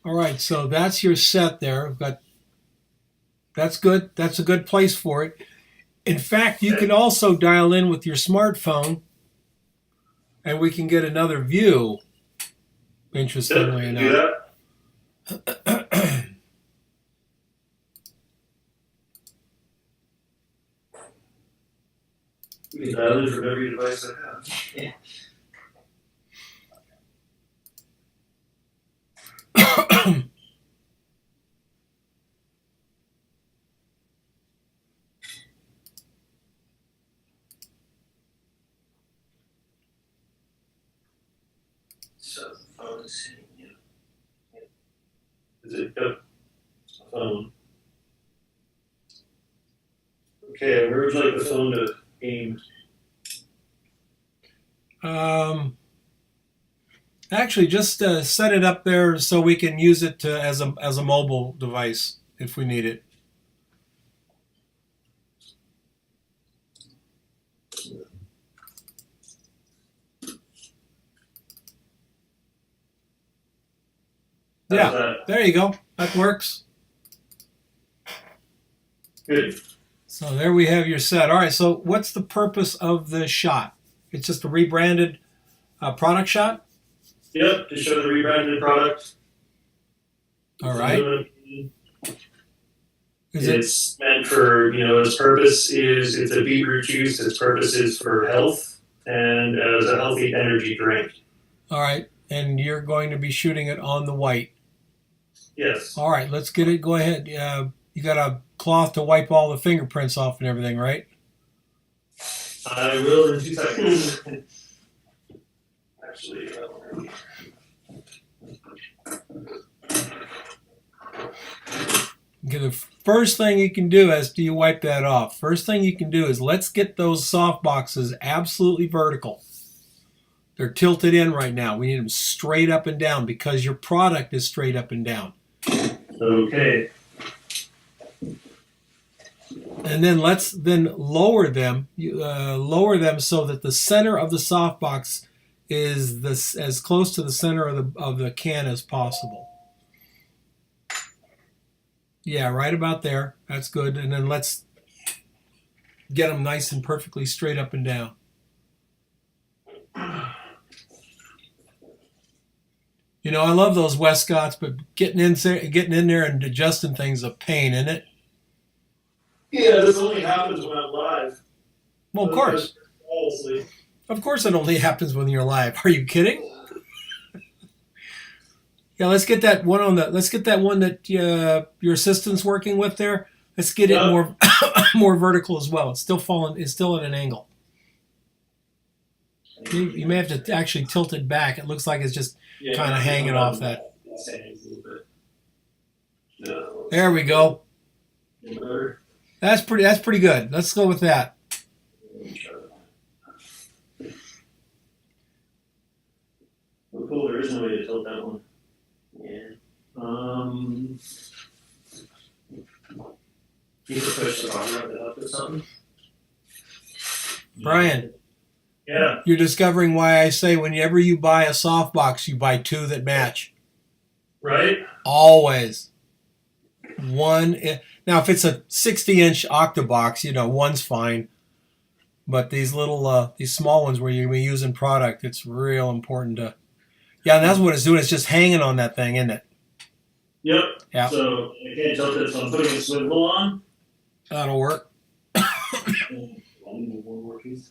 All right, so that's your set there. We've got that's good. That's a good place for it. In fact, you can also dial in with your smartphone, and we can get another view. Yep, Interestingly I can do enough. that. We can dial in from every device I have. Yeah. So the phone is hitting you. Is it? Yep. Phone. Okay, where would you like the phone to aim? um, Actually, just set it up there so we can use it as a mobile device if we need it. How's Yeah, that? there you go. That works. Good. So there we have your set. All right. So what's the purpose of the shot? It's just a rebranded product shot. Yep, to show the rebranded product. All right. Is it It's meant for, its purpose is it's a beetroot juice. Its purpose is for health and as a healthy energy drink. all right? And you're going to be shooting it on the white. Yes, All right. Let's get it. Go ahead. You got a cloth to wipe all the fingerprints off and everything, right? I will in 2 seconds. Actually, Okay, the first thing you can do as you wipe that off, first thing you can do is let's get those soft boxes absolutely vertical. They're tilted in right now. We need them straight up and down because your product is straight up and down. okay. And then let's then lower them, lower them so that the center of the softbox is as close to the center of the can as possible. Yeah, right about there. That's good. And then let's get them nice and perfectly straight up and down. You know, I love those Westcotts, but getting in there and adjusting things is a pain, isn't it? Yeah, this only happens when I'm live. Well, Otherwise, fall asleep. of course, it only happens when you're live. Are you kidding? Yeah, let's get that one on the. Let's get that one that your assistant's working with there. Let's get it Yep. more more vertical as well. It's still falling. It's still at an angle. You may have to actually tilt it back. It looks like it's just Yeah, kind of hanging off that. It's hanging a little bit. No. There we go. Better. That's pretty. That's pretty good. Let's go with that. Oh, cool. There is no way to tilt that one. Yeah. You can push the bottom up or something. Brian, Yeah. you're discovering why I say whenever you buy a softbox, you buy two that match. Right. Always. One. Now, if it's a 60-inch octabox, one's fine. But these these small ones where you're using product, it's real important to. Yeah, and that's what it's doing. It's just hanging on that thing, isn't it? Yep. Yeah. So I can't tilt it, so I'm putting a swivel on. That'll work. One more piece.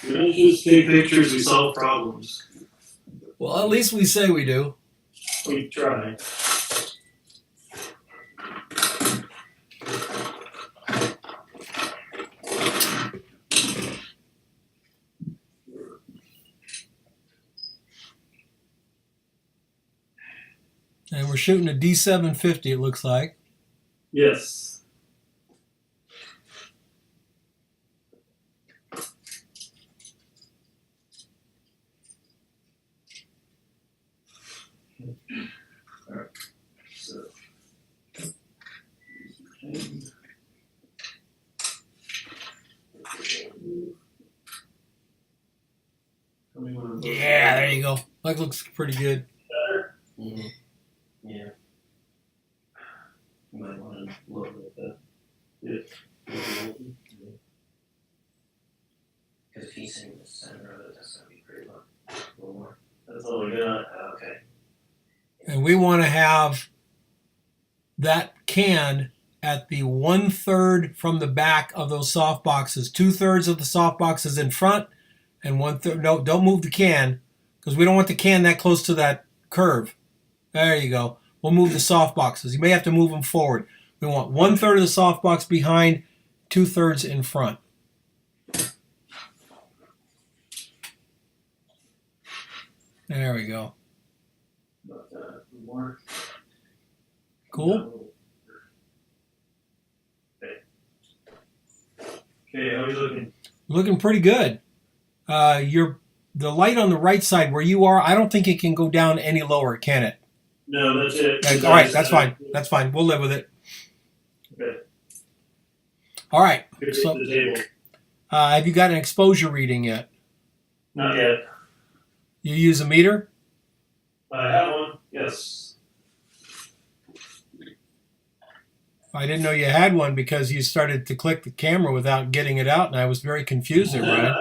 We don't just take pictures, we solve problems. Well, at least we say we do. We try. And we're shooting a D750, it looks like. Yes. Alright. So. Yeah, there you go. That looks pretty good. Better? Mm-hmm. Yeah. Look like that. Yeah. Because if he's in the center of it, that's gonna be pretty low. A little more. That's all I got. Okay. And we want to have that can at the 1/3 from the back of those soft boxes. 2/3 of the soft boxes in front, and 1/3. No, don't move the can because we don't want the can that close to that curve. There you go. We'll move the soft boxes. You may have to move them forward. We want 1/3 of the soft box behind, 2/3 in front. There we go. But more. Cool. Okay, how are you looking? Looking pretty good. The light on the right side where you are, I don't think it can go down any lower, can it? No, that's it. All right, that's fine. That's fine. We'll live with it. Okay. All right. Good So, to the table. have you got an exposure reading yet? Not yet. You use a meter? I have one. Yes. I didn't know you had one because you started to click the camera without getting it out, and I was very confused there, Brian.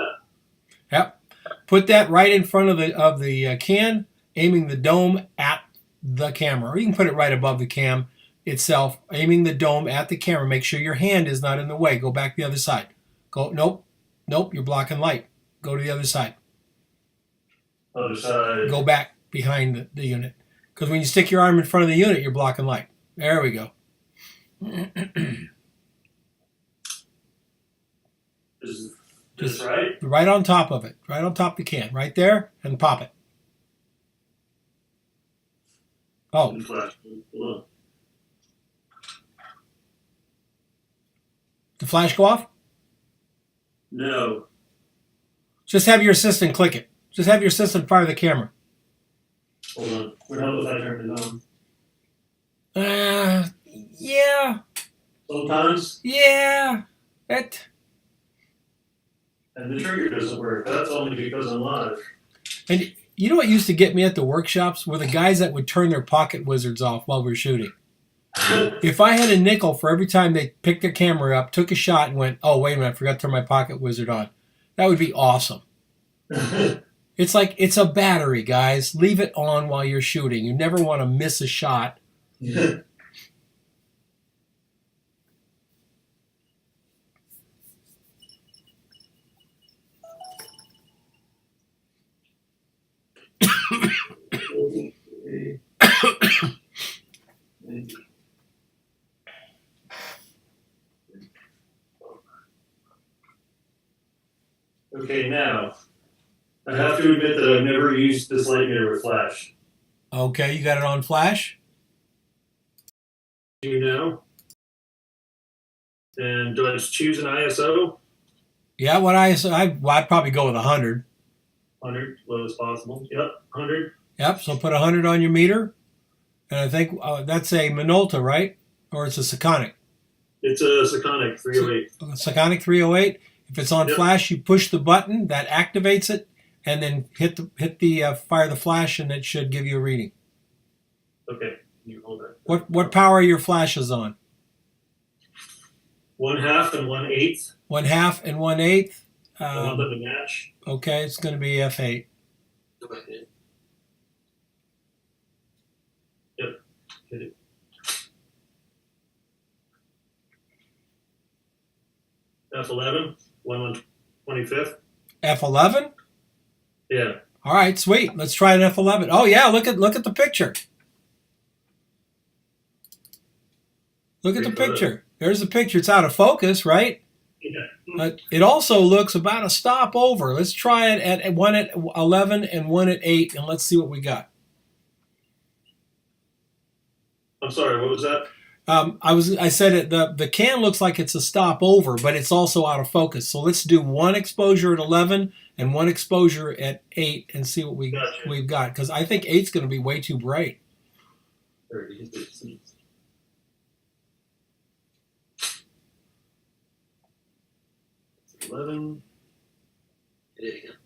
Yep. Put that right in front of the can, aiming the dome at the camera. Or you can put it right above the cam itself, aiming the dome at the camera. Make sure your hand is not in the way. Go back the other side. Go. Nope. You're blocking light. Go to the other side. Other side. Go back behind the unit. Because when you stick your arm in front of the unit, you're blocking light. There we go. Is this right? Right on top of it. Right on top of the can. Right there. And pop it. Oh, Flash. Hold on. the flash go off? No. Just have your assistant click it. Just have your assistant fire the camera. Hold on. What happens if I turn it on? Yeah. Sometimes. Yeah. It. And the trigger doesn't work. That's only because I'm live. And you know what used to get me at the workshops were the guys that would turn their pocket wizards off while we were shooting. If I had a nickel for every time they picked their camera up, took a shot, and went, "Oh, wait a minute, I forgot to turn my pocket wizard on," that would be awesome. It's like it's a battery, guys. Leave it on while you're shooting. You never want to miss a shot. Okay, now, I have to admit that I've never used this light meter with flash. Okay, you got it on flash? Do you know? And do I just choose an ISO? Yeah, I'd probably go with 100. 100, low as possible. Yep, 100. Yep, so put 100 on your meter. And I think that's a Minolta, right? Or it's a Sekonic. It's a Sekonic 308. Sekonic 308. If it's on Yep. flash, you push the button that activates it, and then hit the fire the flash, and it should give you a reading. Okay, you hold that. What power are your flashes on? 1/2 and 1/8. 1/2 and 1/8. I want them to match. Okay, it's going to be F8. Yep, hit it. F11, 1/25. F11. Yeah. All right, sweet. Let's try an F11. Oh yeah, look at the picture. Look at the picture. There's the picture. It's out of focus, right? Yeah. It also looks about a stop over. Let's try it at one at 11 and one at 8, and let's see what we got. I'm sorry, what was that? I said it. The can looks like it's a stop over, but it's also out of focus. So let's do one exposure at 11 and one exposure at 8, and see what we've got. Because I think 8's going to be way too bright. 11. Hit it again.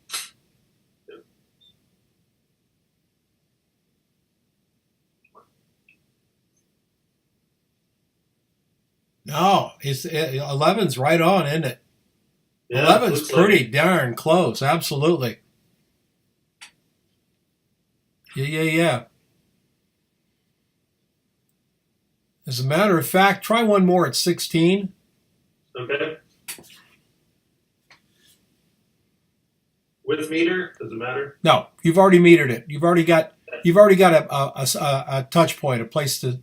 Oh, 11's right on, isn't it? Yeah, 11's looks pretty like darn close. Absolutely. Yeah. As a matter of fact, try one more at 16. it. Okay. With meter, does it matter? No, you've already metered it. You've already got a touch point, a place to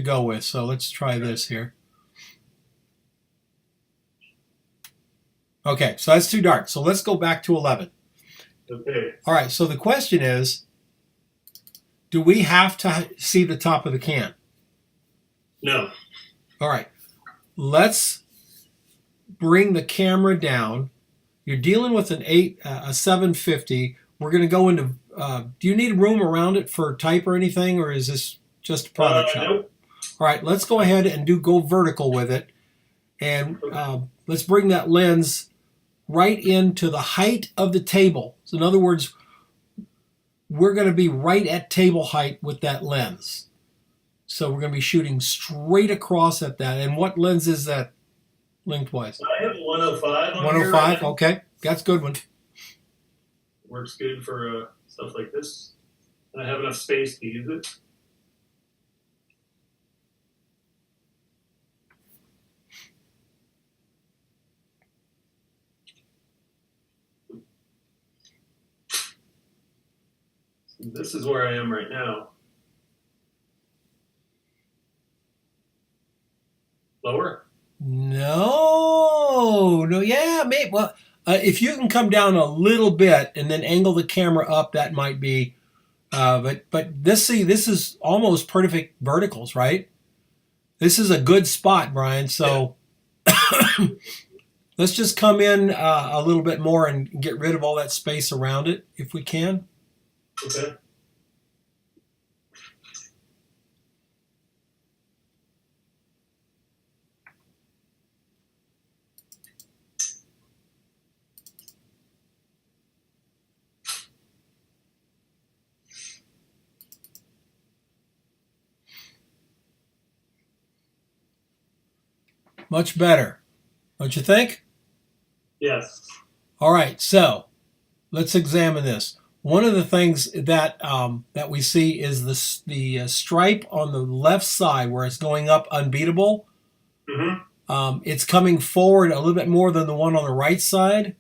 go with. So let's try this here. Okay, so that's too dark. So let's go back to 11. Okay. All right, so the question is, do we have to see the top of the can? No. All right, let's bring the camera down. You're dealing with a 750. We're going to go into. Do you need room around it for type or anything, or is this just a product shot? Nope. All right, let's go ahead and go vertical with it, and let's bring that lens right into the height of the table. So in other words, we're going to be right at table height with that lens. So we're going to be shooting straight across at that. And what lens is that lengthwise? I have 105 on 105? here right now. Okay, that's a good one. Works good for stuff like this. And I have enough space to use it. So this is where I am right now. Lower? No, yeah, maybe. Well, if you can come down a little bit and then angle the camera up, that might be. But this is almost perfect verticals, right? This is a good spot, Brian. So let's just come in a little bit more and get rid of all that space around it, if we can. Okay. Much better, don't you think? Yes. All right, so let's examine this. One of the things that that we see is the stripe on the left side where it's going up unbeatable. Mm-hmm. It's coming forward a little bit more than the one on the right side.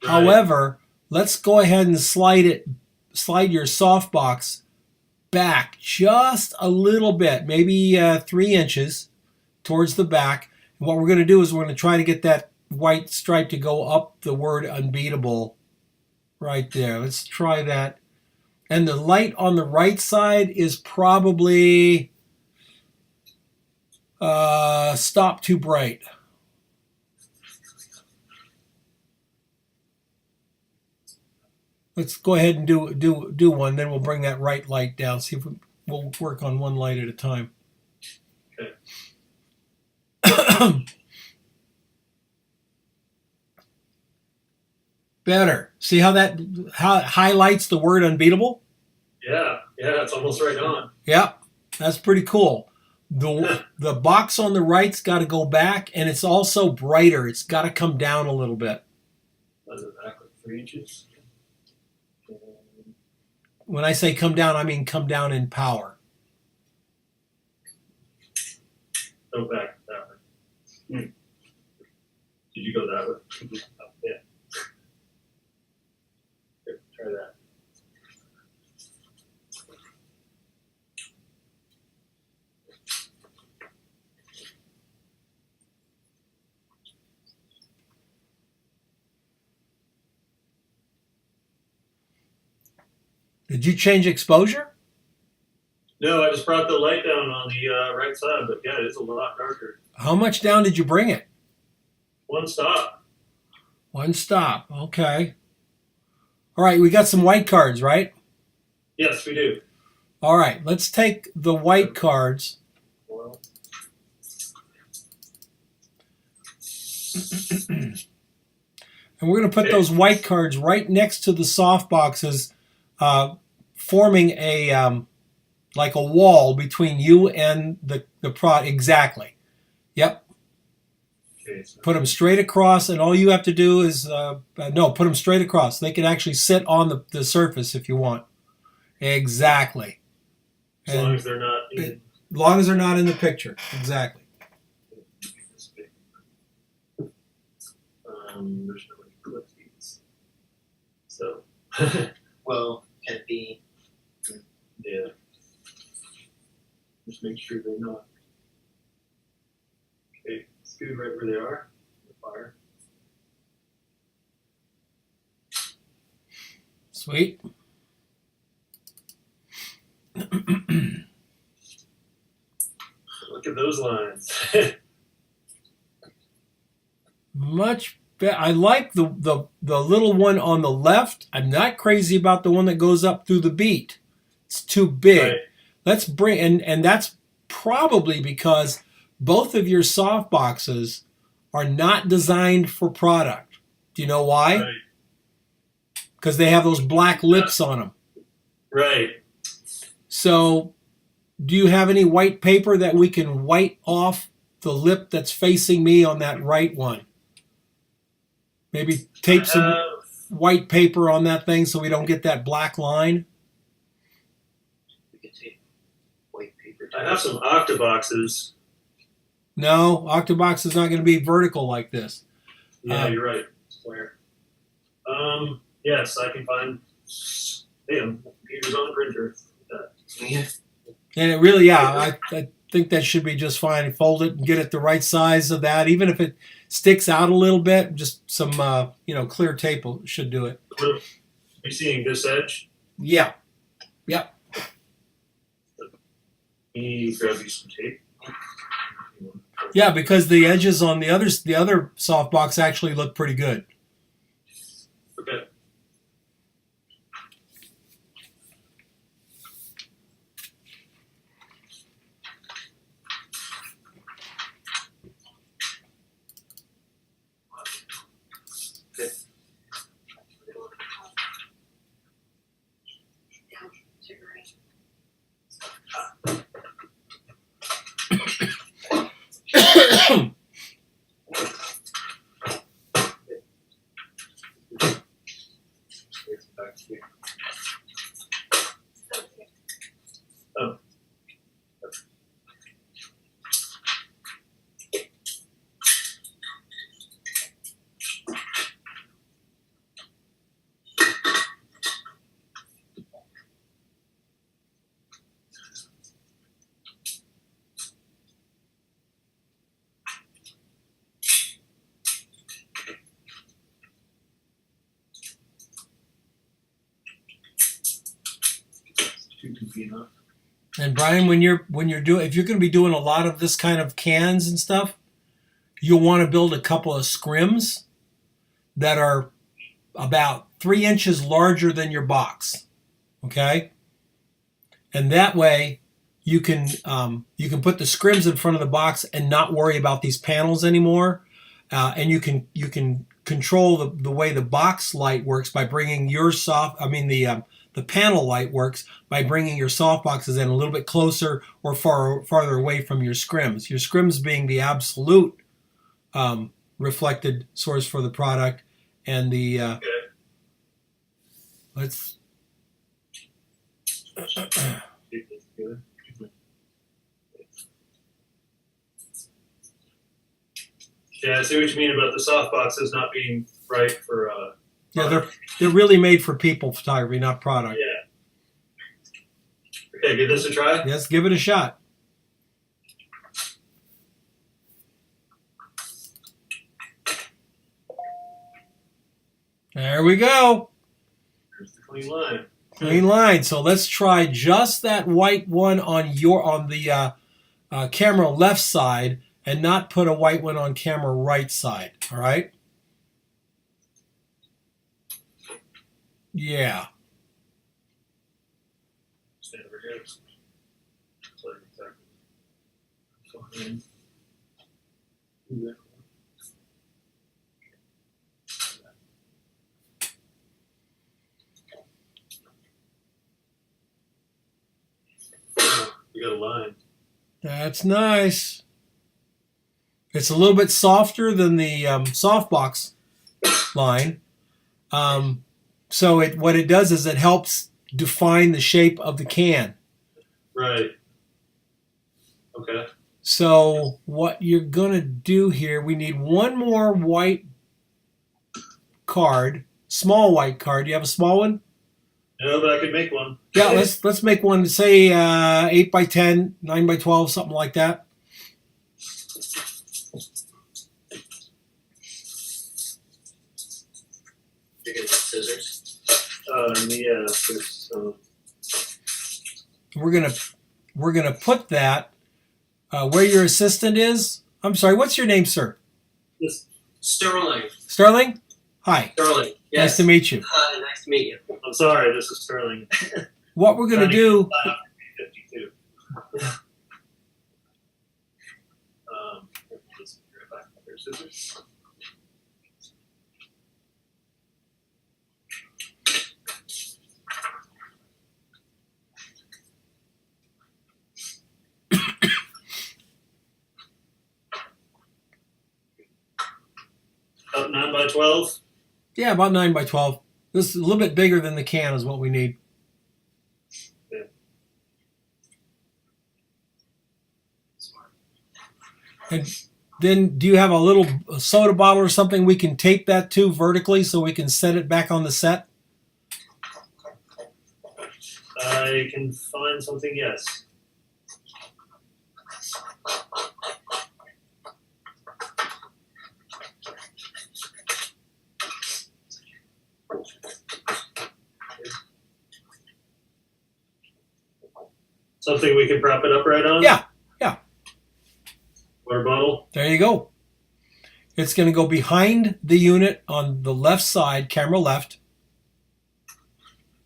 Right. However, let's go ahead and slide your softbox back just a little bit, maybe 3 inches towards the back. And what we're going to do is we're going to try to get that white stripe to go up the word unbeatable right there. Let's try that. And the light on the right side is probably stop too bright. Let's go ahead and do one. Then we'll bring that right light down. See if we'll work on one light at a time. Okay. Better. See how that highlights the word unbeatable? Yeah, it's almost right on. Yep, that's pretty cool. The box on the right's got to go back, and it's also brighter. It's got to come down a little bit. That's exactly 3 inches. When I say come down, I mean come down in power. Go back that way. Did you go that way? Oh, yeah. Here, try that. Did you change exposure? No, I just brought the light down on the right side, but yeah, it's a lot darker. How much down did you bring it? One stop. One stop. Okay. All right, we got some white cards, right? Yes, we do. All right, let's take the white cards. Well, And we're going to put those white cards right next to the soft boxes, forming a like a wall between you and the product. Exactly. Yep. Okay. So Put them straight across, and all you have to do is no, put them straight across. They can actually sit on the surface if you want. Exactly. as long And as they're not in as long as they're not in the picture. Exactly. there's no way to clip these. So Well, can it be? yeah. Just make sure they're not. Okay, scoot right where they are. The fire. Sweet. Look at those lines. Much better. I like the little one on the left. I'm not crazy about the one that goes up through the beat. It's too big. Right. Let's bring and that's probably because both of your soft boxes are not designed for product. Do you know why? Right. Because they have those black lips on them. Right. So, do you have any white paper that we can white off the lip that's facing me on that right one? Maybe tape some white paper on that thing so we don't get that black line. We could take white paper. I have some Octoboxes. No, Octobox is not going to be vertical like this. Yeah, you're right. Square. Yes, I can find. Hey, computer's on the printer. Yeah. And it really, yeah, I think that should be just fine. Fold it and get it the right size of that. Even if it sticks out a little bit, just some, clear tape should do it. Are you seeing this edge? Yeah. You grab you some tape. Yeah, because the edges on the other softbox actually look pretty good. Okay. Oh. Two can be enough. And Brian, when you're doing, if you're going to be doing a lot of this kind of cans and stuff, you'll want to build a couple of scrims that are about 3 inches larger than your box. Okay, and that way you can put the scrims in front of the box and not worry about these panels anymore. And you can control the way the box light works by bringing the panel light works by bringing your soft boxes in a little bit closer or farther away from your scrims. Your scrims being the absolute reflected source for the product, and the let's. Yeah, I see what you mean about the soft boxes not being right for. Yeah, they're really made for people photography, not product. Yeah. Okay, give this a try. Yes, give it a shot. There we go. Here's the clean line. Clean line. So let's try just that white one on the camera left side, and not put a white one on camera right side. All right. Yeah. Stand over here. So exactly. We got a line. That's nice. It's a little bit softer than the softbox line. So what it does is it helps define the shape of the can. Right. Okay. So what you're going to do here, we need one more white card, small white card. Do you have a small one? No, but I could make one. Yeah, let's make one, say 8 by 10, 9 by 12, something like that. You're gonna get scissors. Yeah. There's, We're gonna put that where your assistant is. I'm sorry, what's your name, sir? Sterling. Sterling? Hi. Sterling. Yes. Nice to meet you. Nice to meet you. I'm sorry, this is Sterling. What we're gonna do. 52. Just grab back their scissors. About 9 by 12. Yeah, about 9 by 12. This is a little bit bigger than the can is what we need. Yeah. And then do you have a little soda bottle or something we can tape that to vertically so we can set it back on the set? I can find something, yes. Something we can prop it up right on? Yeah. Water bottle? There you go. It's going to go behind the unit on the left side, camera left.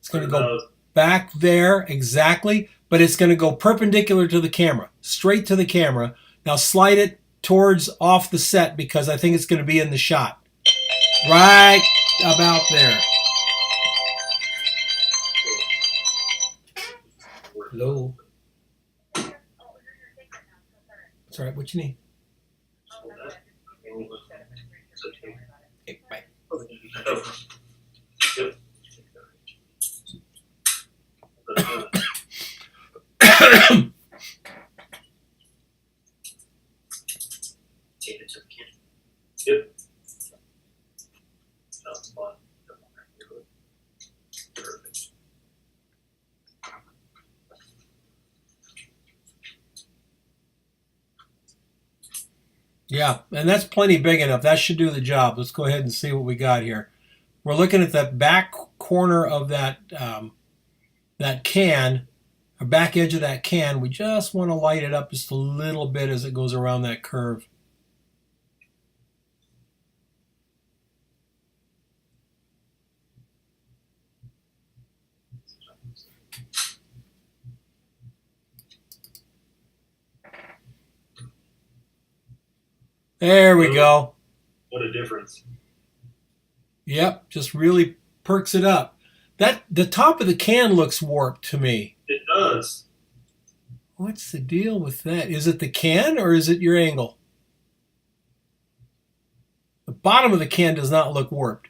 It's going to go back there exactly, but it's going to go perpendicular to the camera, straight to the camera. Now slide it towards off the set because I think it's going to be in the shot. Right about there. Hello. That's all right. What you need? Hey, bye. Yep. Take it to the can. Yep. That's fine. Perfect. Yeah, and that's plenty big enough. That should do the job. Let's go ahead and see what we got here. We're looking at the back corner of that that can, or back edge of that can. We just want to light it up just a little bit as it goes around that curve. There we go. What a difference. Yep, just really perks it up. That the top of the can looks warped to me. It does. What's the deal with that? Is it the can or is it your angle? The bottom of the can does not look warped.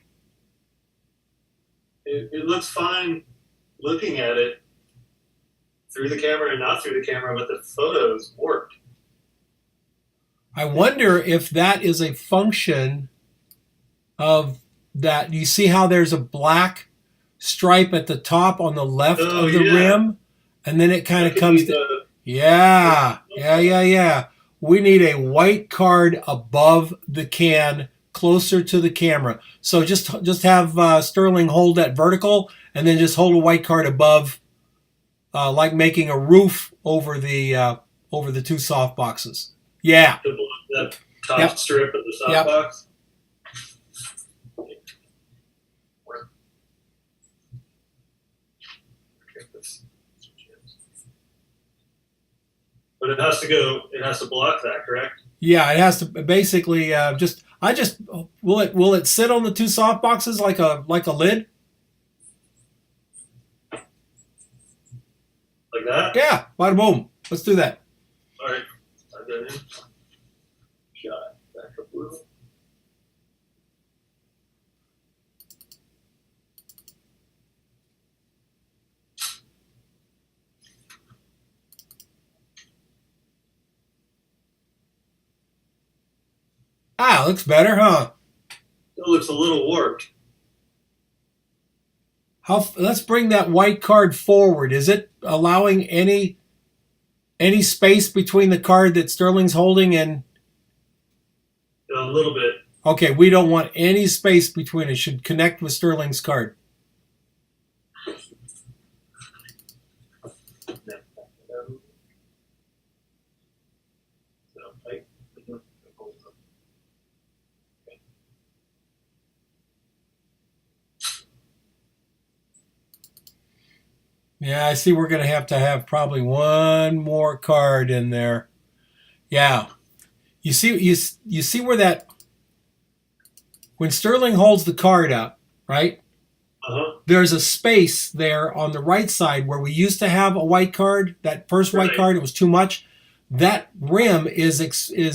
It looks fine looking at it through the camera and not through the camera, but the photo's warped. I wonder if that is a function of that. You see how there's a black stripe at the top on the left Oh, of the yeah. rim? And then it kind That of could comes be to... the- Yeah. We need a white card above the can, closer to the camera. So just have Sterling hold that vertical, and then just hold a white card above, like making a roof over the two soft boxes. Yeah. the top Yep. strip of the Yep. softbox. But it has to go. It has to block that, correct? Yeah, it has to basically will it sit on the two soft boxes like a lid? Like that. Yeah, bada boom. Let's do that. All right. I've got it in. Shot. Ah, looks better, huh? It looks a little warped. Let's bring that white card forward. Is it allowing any space between the card that Sterling's holding and? A little bit. Okay, we don't want any space between it. Should connect with Sterling's card. Yeah, I see we're going to have probably one more card in there. Yeah. You see where that when Sterling holds the card up, right? Uh-huh. There's a space there on the right side where we used to have a white card. That first white Right. card, it was too much. That rim is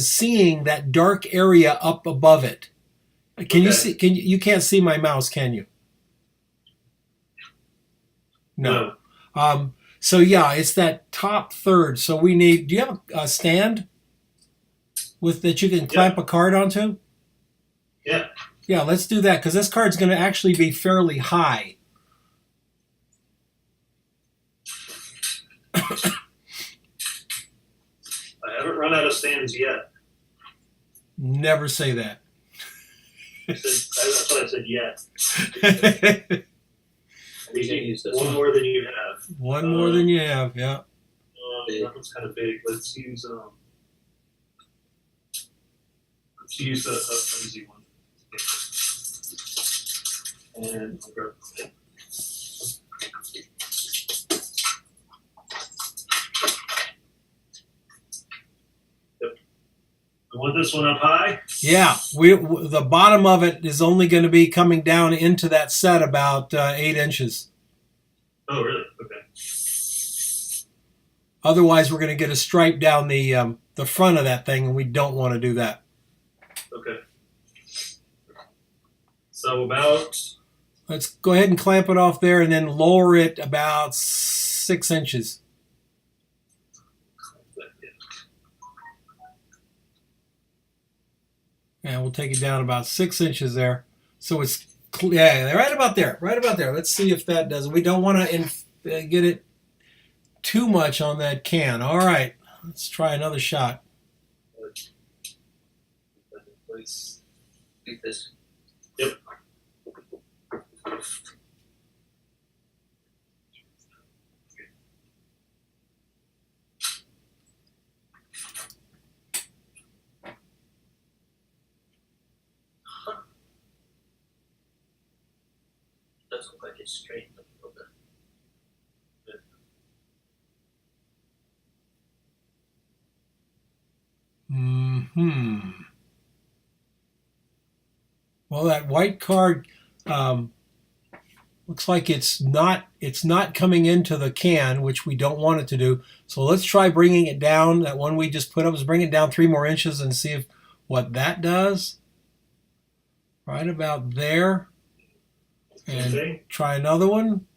seeing that dark area up above it. Can you Okay. see? You can't see my mouse, can you? No. So yeah, it's that top third. So we need. Do you have a stand with that you can clamp a card onto? Yeah. Yeah, let's do that because this card's going to actually be fairly high. I haven't run out of stands yet. Never say that. That's what I said yet. We can use this One one. more than you have. One more than you have, yeah. That one's kind of big. Let's use the easy one. And I'll grab the I want this one up high. Yeah, the bottom of it is only going to be coming down into that set about 8 inches. Oh, really? Okay. Otherwise, we're going to get a stripe down the front of that thing, and we don't want to do that. Okay. So about Let's go ahead and clamp it off there, and then lower it about 6 inches. And we'll take it down about 6 inches there. So it's yeah, right about there, right about there. Let's see if that does. We don't want to get it too much on that can. All right, let's try another shot. Like this. Yep. Does look like it's straightened up a little bit. Well, that white card looks like it's not coming into the can, which we don't want it to do. So let's try bringing it down. That one we just put up is bring it down 3 more inches and see what that does. Right about there. And Okay. try another one.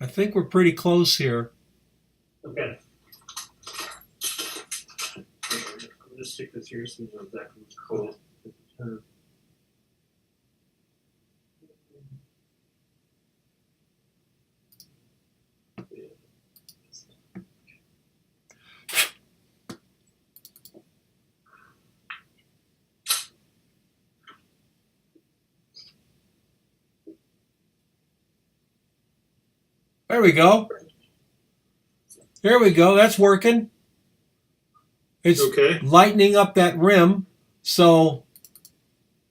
I think we're pretty close here. Okay. I'm gonna stick this here so you know exactly what's cold. There we go. There we go. That's working. It's Okay. lightening up that rim. So,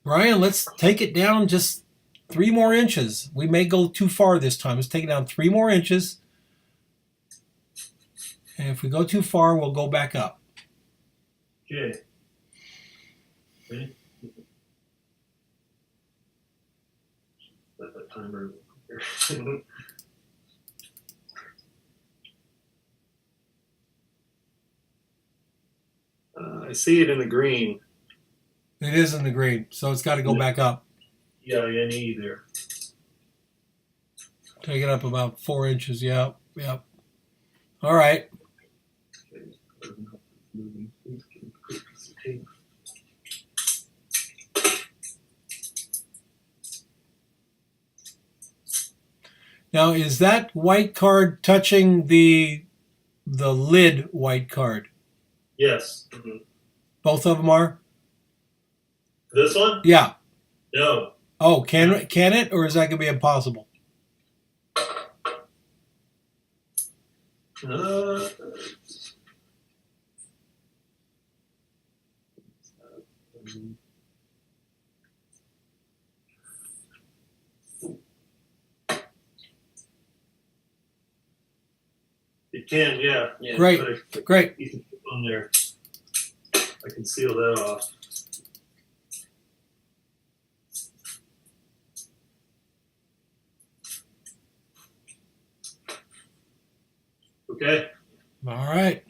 Brian, let's take it down just 3 more inches. We may go too far this time. Let's take it down 3 more inches. And if we go too far, we'll go back up. Okay. Ready? Let that timer here. I see it in the green. It is in the green, so it's got to go back up. EINE there. Take it up about 4 inches. Yep. Yep. All right. Now, is that white card touching the lid white card? Yes. Mhm. Both of them are? This one? Yeah. No. Oh, can it, or is that gonna be impossible? Uh, it can, yeah. Yeah. Great, But great. you can put on there. I can seal that off. Okay. All right.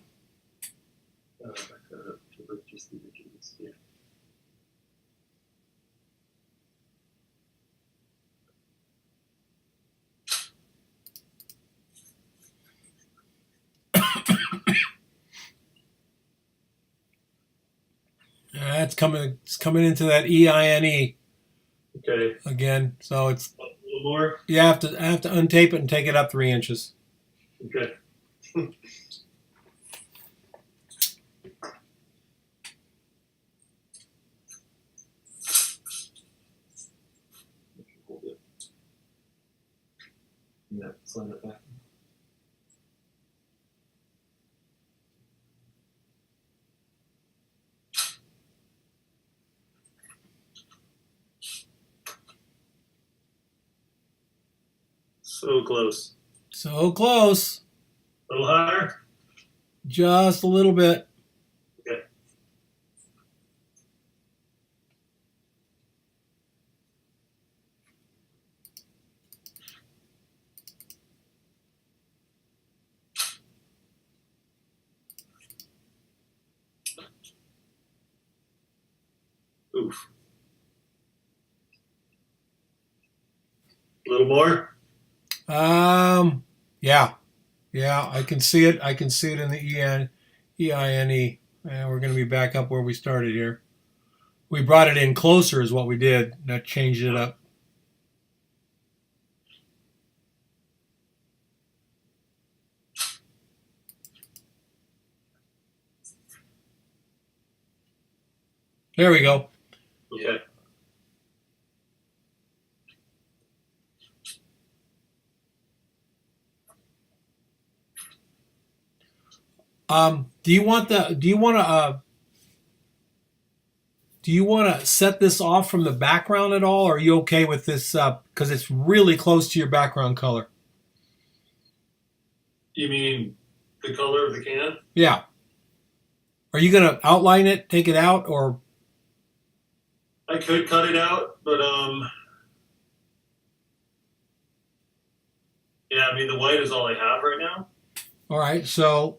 Yeah. It's coming into that EINE Okay. again. So it's A little more. I have to untape it and take it up 3 inches. Okay. Yeah, slide it back. So close. So close. A little higher. Just a little bit. Okay. Oof. A little more. Yeah. Yeah, I can see it. I can see it in the EINE. And we're going to be back up where we started here. We brought it in closer is what we did. That changed it up. There we go. Okay. Do you want to set this off from the background at all? Or are you okay with this because it's really close to your background color? You mean the color of the can? Yeah. Are you going to outline it, take it out, or I could cut it out, but yeah, I mean the white is all I have right now. all right? So,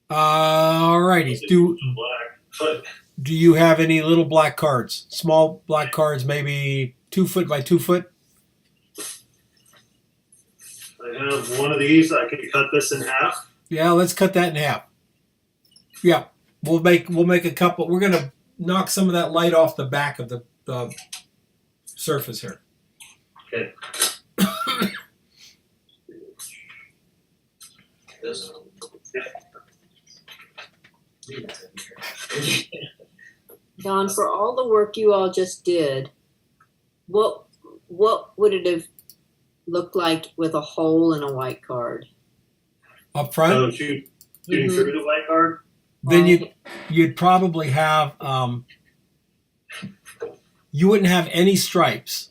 all righty. Black, but Do you have any little black cards? Small black cards, maybe 2 foot by 2 foot? I have one of these. I could cut this in half. Yeah, let's cut that in half. Yeah, we'll make a couple. We're gonna knock some of that light off the back of the surface here. Okay. This Don, for all the work you all just did, what would it have looked like with a hole in a white card? Up front, So shooting through the white card. then you'd probably have you wouldn't have any stripes.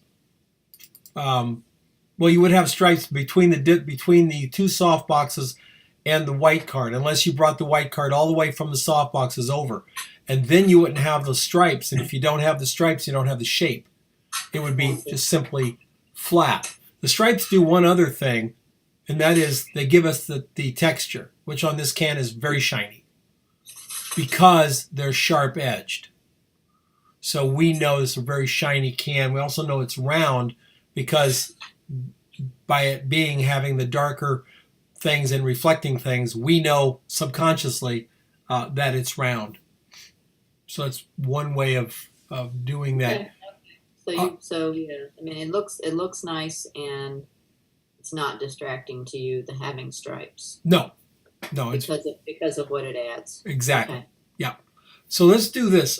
Well, you would have stripes between the two soft boxes and the white card, unless you brought the white card all the way from the soft boxes over, and then you wouldn't have the stripes. And if you don't have the stripes, you don't have the shape. It would be just simply flat. The stripes do one other thing, and that is they give us the texture, which on this can is very shiny because they're sharp edged. So we know it's a very shiny can. We also know it's round because by it being having the darker things and reflecting things, we know subconsciously that it's round. So that's one way of doing that. Okay. So yeah, I mean, it looks nice, and it's not distracting to you, the having stripes, No, it's because of what it adds. exactly. Okay. Yeah. So let's do this.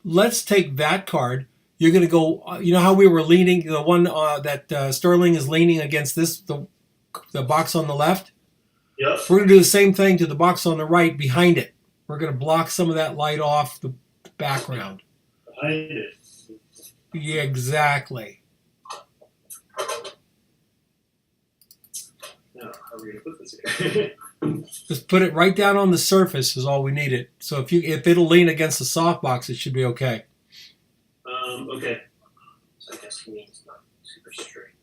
Let's take that card. You're going to go. You know how we were leaning, the one that Sterling is leaning against the box on the left. Yep. We're going to do the same thing to the box on the right behind it. We're going to block some of that light off the background. Behind it. Yeah, exactly. Now, how are we gonna put this here? Just put it right down on the surface is all we need it. So if it'll lean against the softbox, it should be okay. Okay. So I guess he means not super straight.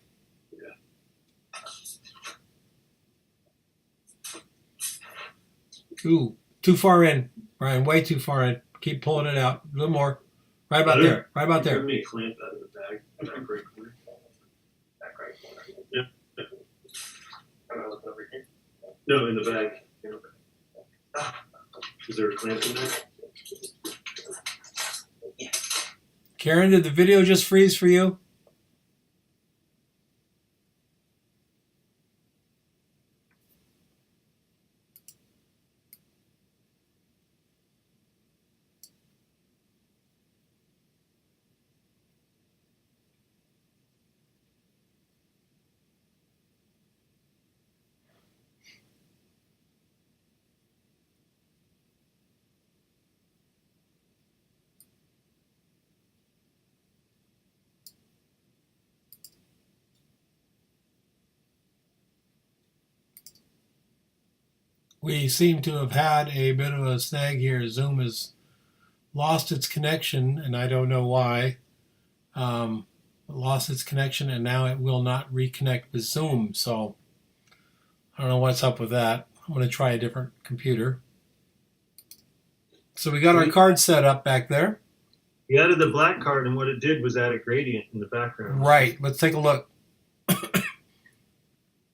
Ooh, too far in, Brian. Way too far in. Keep pulling it out. A little more. Right about Better? there. Right about Give there. me a clamp out of the bag. Back right corner. Back right corner. Yeah. Am I looking over here? No, in the bag. Is there a clamp in there? Karen, did the video just freeze for you? We seem to have had a bit of a snag here. Zoom has lost its connection, and I don't know why. Lost its connection, and now it will not reconnect with Zoom. So I don't know what's up with that. I'm going to try a different computer. So we got our card set up back there. We added the black card, and what it did was add a gradient in the background. Right. Let's take a look.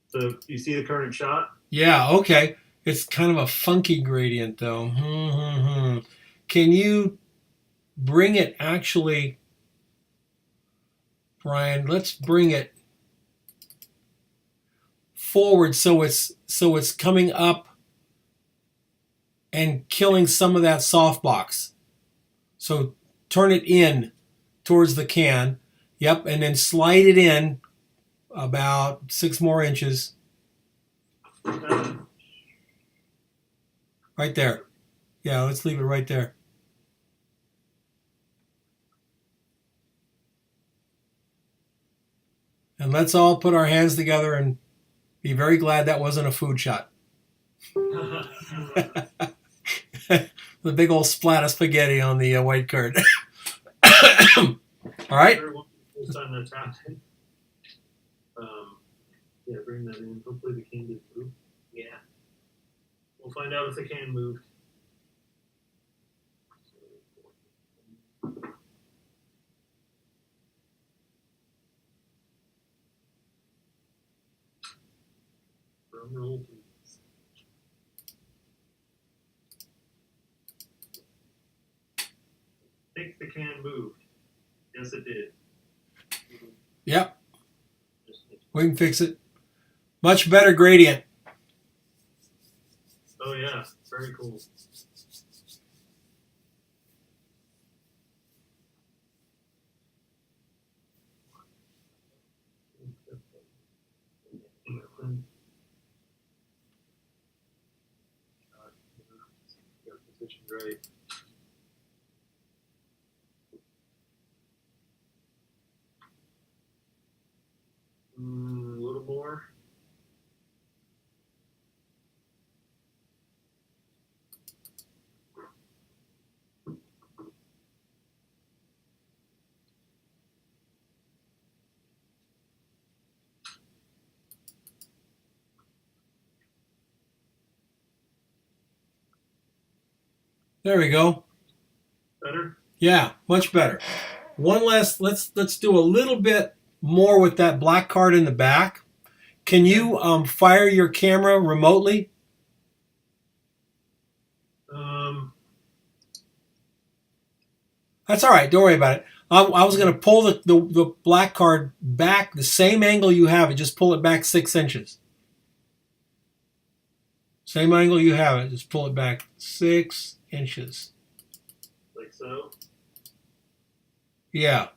So you see the current shot? Yeah, okay. It's kind of a funky gradient, though. Can you bring it actually, Brian? Let's bring it forward so it's coming up and killing some of that softbox. So turn it in towards the can. Yep, and then slide it in about 6 more inches. Right there. Yeah, let's leave it right there. And let's all put our hands together and be very glad that wasn't a food shot. The big old splat of spaghetti on the white card. All right. First time that's happened. Yeah, bring that in. Hopefully the can didn't move. Yeah. We'll find out if the can moved. Drum roll, please. I think the can moved. Yes, it did. Yep. We can fix it. Much better gradient. Oh yeah, very cool. Positioned right. A little more. There we go. Better? Yeah, much better. One last. Let's do a little bit more with that black card in the back. Can you fire your camera remotely? That's all right. Don't worry about it. I was going to pull the black card back the same angle you have it. Just pull it back 6 inches. Same angle you have it. Just pull it back 6 inches. Like so. Yeah.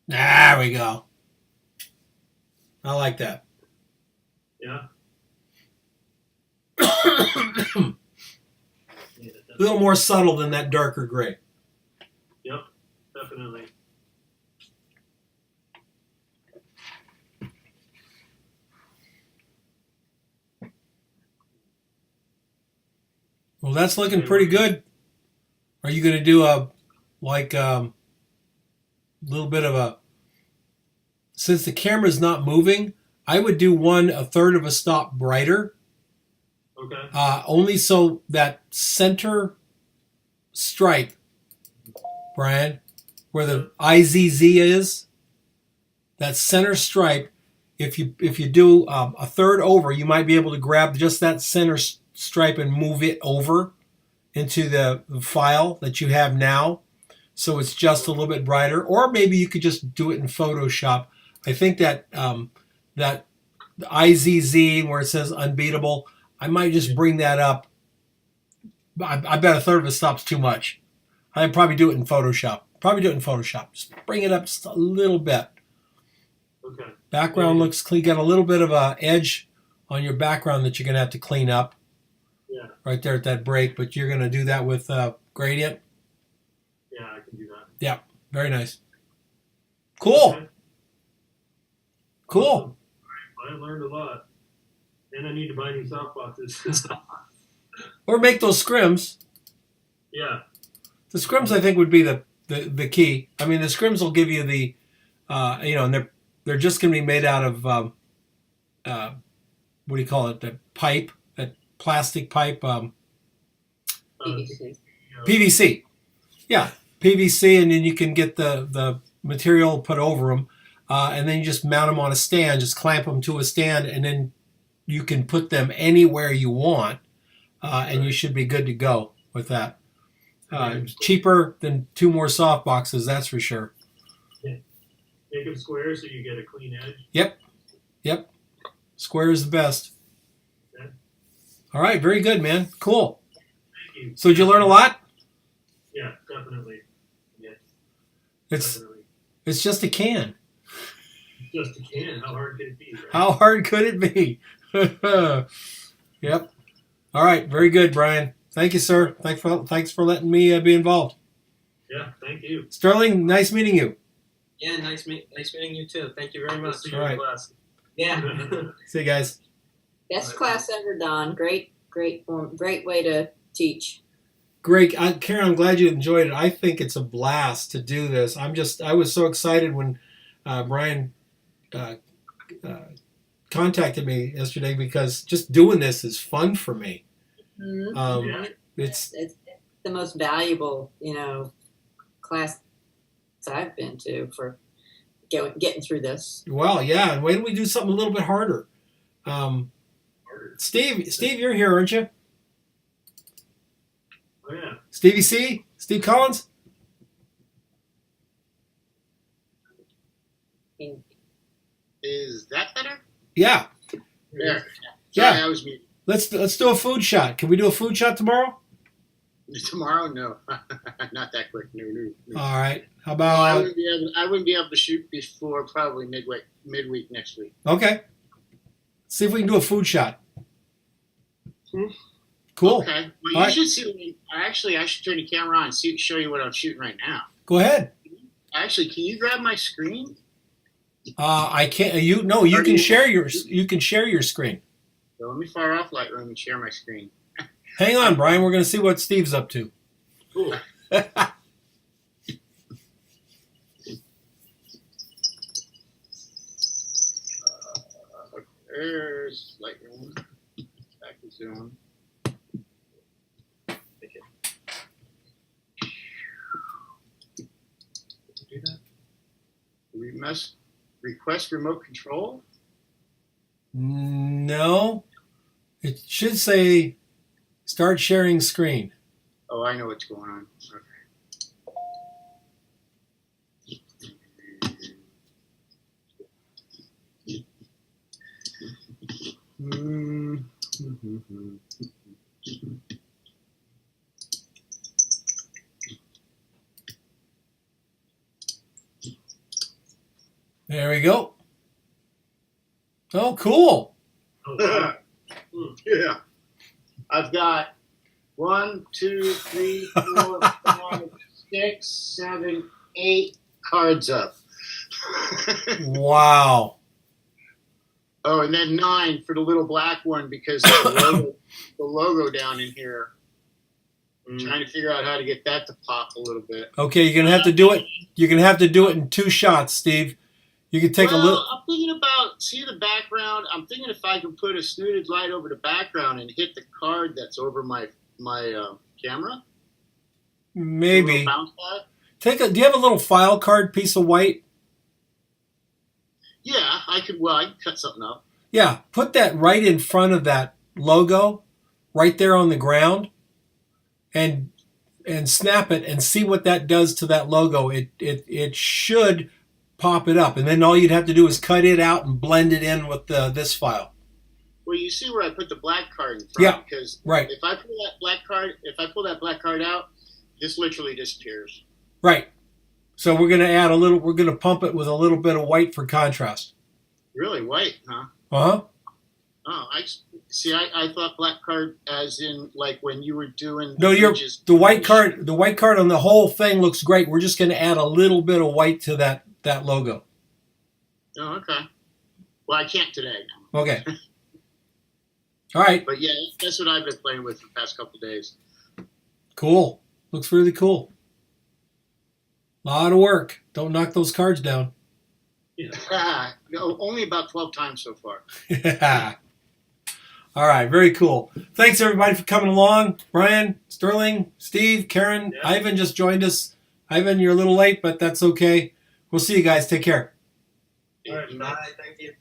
There we go. I like that. Yeah. A little more subtle than that darker gray. Yep. Definitely. Well, that's looking pretty good. Are you going to do a little bit of a, since the camera's not moving, I would do one a third of a stop brighter, Okay. only so that center stripe, Brian, where the IZZ is, that center stripe, if you do a third over, you might be able to grab just that center stripe and move it over into the file that you have now, so it's just a little bit brighter. Or maybe you could just do it in Photoshop. I think that that IZZ where it says unbeatable, I might just bring that up. I bet a third of a stop's too much. I'd probably do it in Photoshop. Just bring it up just a little bit. Okay. Background looks clean. Got a little bit of a edge on your background that you're going to have to clean up. Yeah. Right there at that break, but you're going to do that with gradient. Yeah, I can do that. Yeah, very nice. Cool. Okay. Cool. Awesome. I learned a lot. And I need to buy new softboxes. Or make those scrims. Yeah. The scrims, I think, would be the key. I mean, the scrims will give you the, and they're just going to be made out of, what do you call it? The pipe, that plastic pipe, PVC. PVC. Yeah, PVC, and then you can get the material put over them, and then you just mount them on a stand, just clamp them to a stand, and then you can put them anywhere you want, and you should be good to go with that. Cheaper than 2 more soft boxes, that's for sure. Make them square so you get a clean edge. Yep. Square is the best. Okay. All right, very good, man. Cool. Thank you. So did you learn a lot? Yeah, definitely. Yeah, It's definitely. it's just a can. Just a can. How hard could it be? Right? How hard could it be? Yep. All right, very good, Brian. Thank you, sir. Thanks for letting me be involved. Yeah, thank you. Sterling, nice meeting you. Yeah, nice meeting you too. Thank you very much. See you All right. in class. Yeah. See you guys. Best class ever, Don. Great way to teach. Great, Karen. I'm glad you enjoyed it. I think it's a blast to do this. I was so excited when Brian contacted me yesterday because just doing this is fun for me. Mm-hmm. Yeah. It's It's the most valuable, class I've been to for getting through this. well, yeah. And wait till we do something a little bit harder. Steve, you're here, aren't you? Oh, yeah. Stevie C, Steve Collins. Is that better? Yeah, There. Yeah. Sorry, I was muted. let's do a food shot. Can we do a food shot tomorrow? Tomorrow? No. Not that quick. No. All right. How I about wouldn't be able to shoot before probably midweek next week. okay? See if we can do a food shot. Hmm. Cool. Okay. Well, All right. you should see. I should turn the camera on and show you what I'm shooting right now. Go ahead. Actually, can you grab my screen? I can't. You can share your screen. So let me fire off Lightroom and share my screen. Hang on, Brian. We're going to see what Steve's up to. Cool. There's Lightroom. Back to Zoom. Do that. We must request remote control. No. It should say start sharing screen. Oh, I know what's going on. There we go. Oh, cool. Yeah. I've got 1, 2, 3, 4, 5, 6, 7, 8 cards up. Wow. Oh, and then 9 for the little black one because of the logo down in here. I'm trying to figure out how to get that to pop a little bit. Okay, you're gonna have to do it. You're gonna have to do it in 2 shots, Steve. You can take a little. I'm thinking about see the background. I'm thinking if I can put a snooted light over the background and hit the card that's over my camera. Maybe A little bounce pad. do you have a little file card piece of white? Yeah, I could. Well, I could cut something up. Yeah, put that right in front of that logo, right there on the ground, and snap it and see what that does to that logo. It should pop it up, and then all you'd have to do is cut it out and blend it in with this file. Well, you see where I put the black card in front Yeah, because right. if I pull that black card out, this literally disappears. Right. So we're gonna add a little. We're gonna pump it with a little bit of white for contrast. Really white, huh? Uh-huh. Oh, I see. I thought black card as in like when you were doing No, images. the white card. The white card on the whole thing looks great. We're just gonna add a little bit of white to that logo. Oh, okay. Well, I can't today, Okay. All right. but yeah, that's what I've been playing with for the past couple of days. Cool. Looks really cool. Lot of work. Don't knock those cards down. No, only about 12 times so far. All right. Very cool. Thanks everybody for coming along. Brian, Sterling, Steve, Karen, Yeah. Ivan just joined us. Ivan, you're a little late, but that's okay. We'll see you guys. Take care. All right, Bye, thank you.